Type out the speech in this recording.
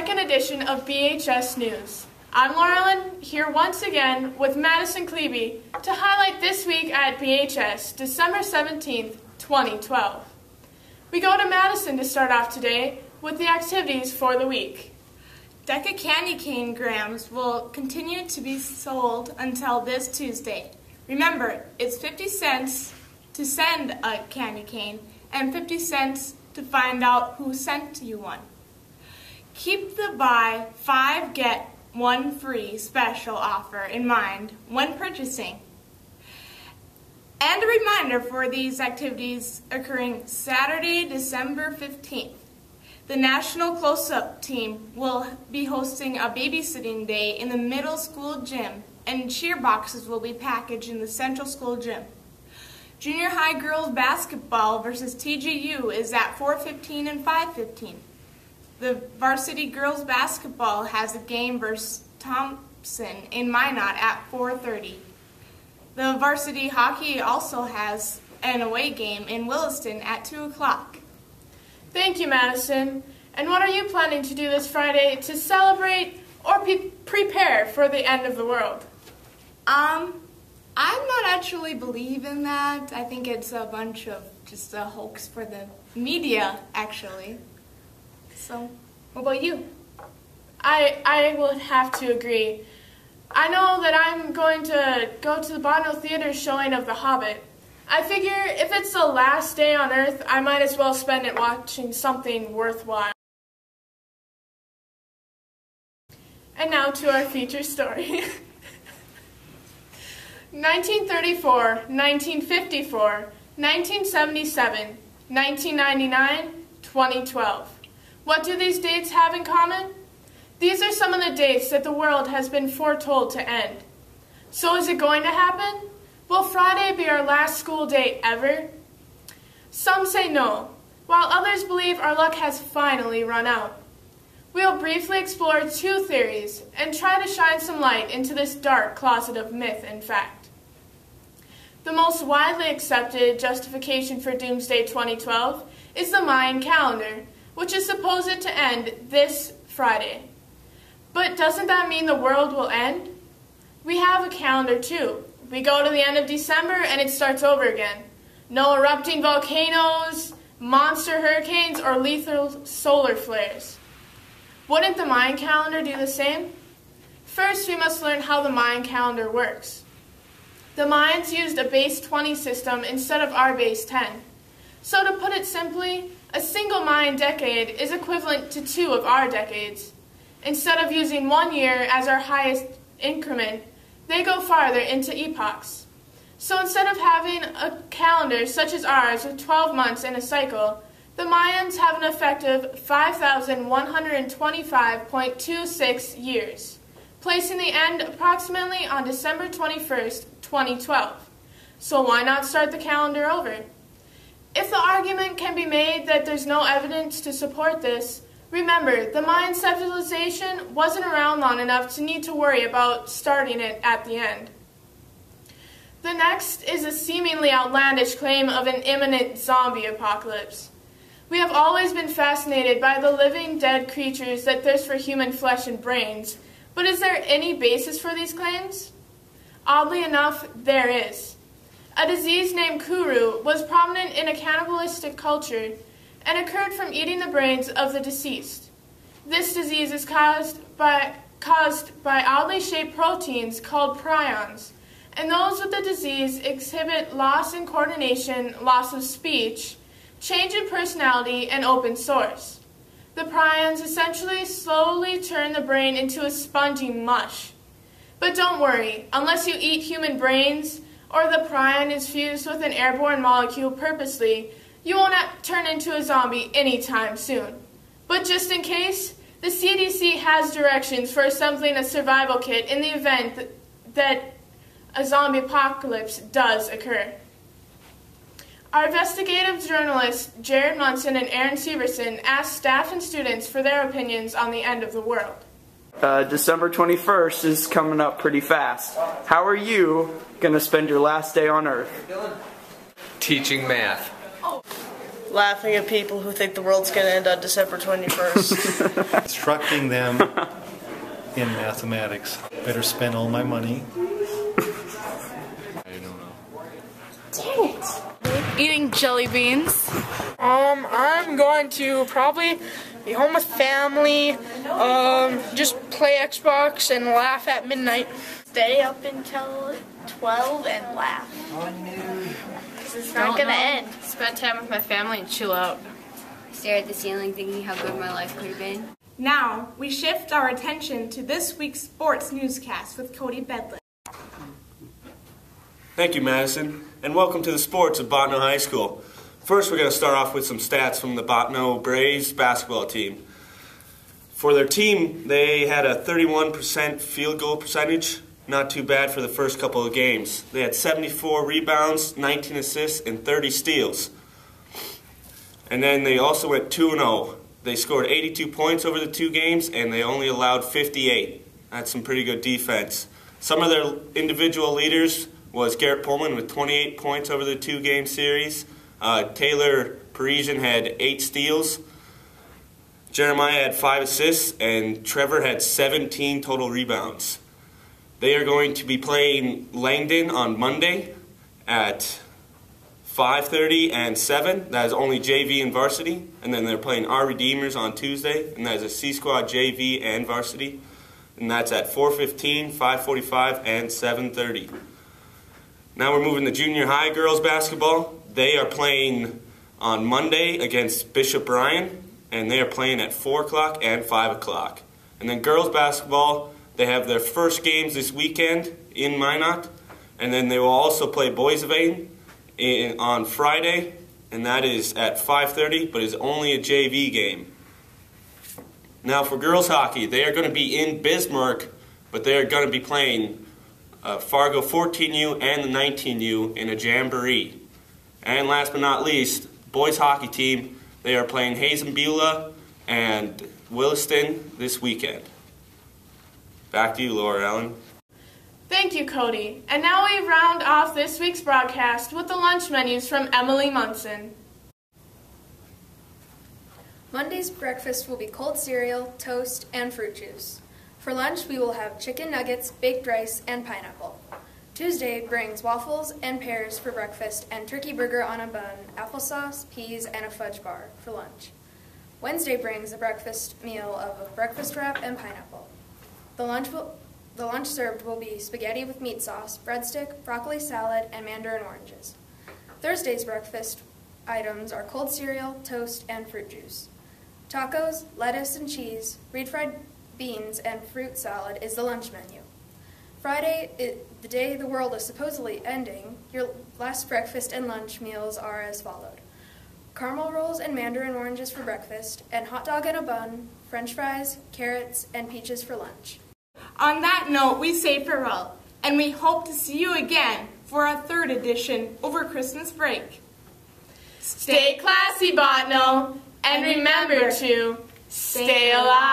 second edition of BHS News. I'm Laurelyn, here once again with Madison Klebe to highlight this week at BHS, December 17th, 2012. We go to Madison to start off today with the activities for the week. Deca candy cane grams will continue to be sold until this Tuesday. Remember, it's 50 cents to send a candy cane and 50 cents to find out who sent you one. Keep the buy 5 get 1 free special offer in mind when purchasing. And a reminder for these activities occurring Saturday, December 15th. The National Close-Up team will be hosting a babysitting day in the middle school gym, and cheer boxes will be packaged in the central school gym. Junior high girls basketball versus TGU is at 4:15 and 5:15. The varsity girls basketball has a game versus Thompson in Minot at 4:30. The varsity hockey also has an away game in Williston at 2 o'clock. Thank you, Madison. And what are you planning to do this Friday to celebrate or prepare for the end of the world? I'm not actually believe in that. I think it's a bunch of just a hoax for the media, actually. So, what about you? I would have to agree. I know that I'm going to go to the Bonneville Theater showing of The Hobbit. I figure if it's the last day on Earth, I might as well spend it watching something worthwhile. And now to our feature story. 1934, 1954, 1977, 1999, 2012. What do these dates have in common? These are some of the dates that the world has been foretold to end. So is it going to happen? Will Friday be our last school day ever? Some say no, while others believe our luck has finally run out. We'll briefly explore 2 theories and try to shine some light into this dark closet of myth and fact. The most widely accepted justification for Doomsday 2012 is the Mayan calendar, which is supposed to end this Friday. But doesn't that mean the world will end? We have a calendar too. We go to the end of December and it starts over again. No erupting volcanoes, monster hurricanes, or lethal solar flares. Wouldn't the Mayan calendar do the same? First, we must learn how the Mayan calendar works. The Mayans used a base 20 system instead of our base 10. So to put it simply, a single Mayan decade is equivalent to 2 of our decades. Instead of using 1 year as our highest increment, they go farther into epochs. So instead of having a calendar such as ours with 12 months in a cycle, the Mayans have an effective 5,125.26 years, placing the end approximately on December 21st, 2012. So why not start the calendar over? If the argument can be made that there's no evidence to support this, remember, the Mayan civilization wasn't around long enough to need to worry about starting it at the end. The next is a seemingly outlandish claim of an imminent zombie apocalypse. We have always been fascinated by the living dead creatures that thirst for human flesh and brains, but is there any basis for these claims? Oddly enough, there is. A disease named Kuru was prominent in a cannibalistic culture and occurred from eating the brains of the deceased. This disease is caused by oddly shaped proteins called prions, and those with the disease exhibit loss in coordination, loss of speech, change in personality, and open sores. The prions essentially slowly turn the brain into a spongy mush. But don't worry, unless you eat human brains or the prion is fused with an airborne molecule purposely, you won't turn into a zombie anytime soon. But just in case, the CDC has directions for assembling a survival kit in the event that a zombie apocalypse does occur. Our investigative journalists Jared Munson and Aaron Severson asked staff and students for their opinions on the end of the world. December 21st is coming up pretty fast. How are you going to spend your last day on Earth? Teaching math. laughing at people who think the world's going to end on December 21st. Instructing them in mathematics. Better spend all my money. I don't know. Dang it. Eating jelly beans. I'm going to probably be home with family, just play Xbox and laugh at midnight. Stay up until 12 and laugh. Because it's not going to end. Spend time with my family and chill out. Stare at the ceiling thinking how good my life could have been. Now, we shift our attention to this week's sports newscast with Cody Bedlett. Thank you, Madison, and welcome to the sports of Bottineau High School. First, we're going to start off with some stats from the Bottineau Braves basketball team. For their team, they had a 31% field goal percentage. Not too bad for the first couple of games. They had 74 rebounds, 19 assists, and 30 steals. And then they also went 2-0. They scored 82 points over the 2 games, and they only allowed 58. That's some pretty good defense. Some of their individual leaders was Garrett Pullman with 28 points over the 2-game series. Taylor Parisian had 8 steals. Jeremiah had 5 assists, and Trevor had 17 total rebounds. They are going to be playing Langdon on Monday at 5:30 and 7. That is only JV and varsity. And then they're playing our Redeemers on Tuesday, and that is a C-Squad JV and varsity. And that's at 4:15, 5:45, and 7:30. Now we're moving to junior high girls basketball. They are playing on Monday against Bishop Bryan, and they are playing at 4 o'clock and 5 o'clock. And then girls basketball, they have their first games this weekend in Minot, and then they will also play Boissevain on Friday, and that is at 5:30, but is only a JV game. Now for girls hockey, they are going to be in Bismarck, but they are going to be playing Fargo 14U and the 19U in a jamboree. And last but not least, boys hockey team, they are playing Hazen-Beulah and Williston this weekend. Back to you, Laura Ellen. Thank you, Cody. And now we round off this week's broadcast with the lunch menus from Emily Munson. Monday's breakfast will be cold cereal, toast, and fruit juice. For lunch, we will have chicken nuggets, baked rice, and pineapple. Tuesday brings waffles and pears for breakfast and turkey burger on a bun, applesauce, peas, and a fudge bar for lunch. Wednesday brings a breakfast meal of a breakfast wrap and pineapple. The lunch served will be spaghetti with meat sauce, breadstick, broccoli salad, and mandarin oranges. Thursday's breakfast items are cold cereal, toast, and fruit juice. Tacos, lettuce and cheese, refried beans, and fruit salad is the lunch menu. Friday, the day the world is supposedly ending, your last breakfast and lunch meals are as followed. Caramel rolls and mandarin oranges for breakfast, and hot dog in a bun, french fries, carrots, and peaches for lunch. On that note, we say farewell, and we hope to see you again for our 3rd edition over Christmas break. Stay classy, Bottineau, and remember to stay alive.